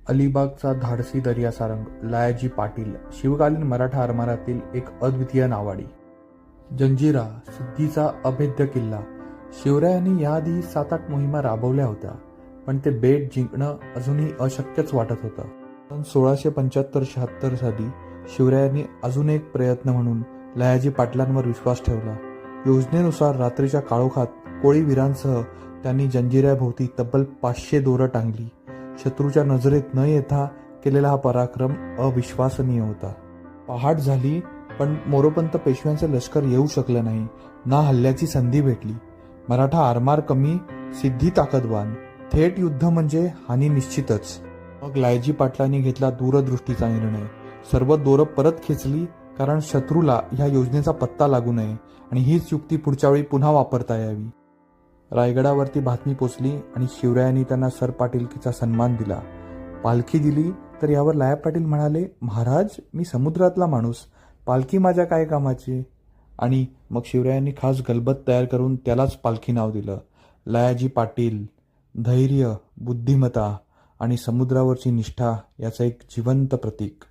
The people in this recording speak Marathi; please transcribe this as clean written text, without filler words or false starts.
अलिबागचा धाडसी दर्यासारंग लयाजी पाटील शिवकालीन मराठा आरमारातील एक अद्वितीय नावाडी. जंजिरा सिद्धीचा अभेद्य किल्ला. शिवरायांनी याआधी 7-8 मोहिमा राबवल्या होत्या, पण ते बेट जिंकणं अजूनही अशक्यच वाटत होतं. सन 1675-76 साली शिवरायांनी अजून एक प्रयत्न म्हणून लयाजी पाटलांवर विश्वास ठेवला. योजनेनुसार रात्रीच्या काळोखात कोळी वीरांसह त्यांनी जंजिऱ्याभोवती तब्बल 500 दोरं टांगली. शत्रूच्या नजरेत न येता केलेला हा पराक्रम अविश्वसनीय होता. पहाट झाली, पण मोरोपंत पेशव्यांचे लष्कर येऊ शकलं नाही, ना हल्ल्याची संधी भेटली. मराठा आरमार कमी, सिद्धी ताकदवान. थेट युद्ध म्हणजे हानी निश्चितच. मग लयाजी पाटलांनी घेतला दूरदृष्टीचा निर्णय. सर्व दोरं परत खेचली, कारण शत्रूला ह्या योजनेचा पत्ता लागू नये आणि हीच युक्ती पुढच्या वेळी पुन्हा वापरता यावी. रायगडावरती बातमी पोचली आणि शिवरायांनी त्यांना सरपाटीलकीचा सन्मान दिला. पालखी दिली तर यावर लया पाटील म्हणाले, महाराज, मी समुद्रातला माणूस, पालखी माझ्या काय कामाची? आणि मग शिवरायांनी खास गलबत तयार करून त्यालाच पालखी नाव दिलं. लयाजी पाटील. धैर्य, बुद्धिमत्ता आणि समुद्रावरची निष्ठा याचं एक जिवंत प्रतीक.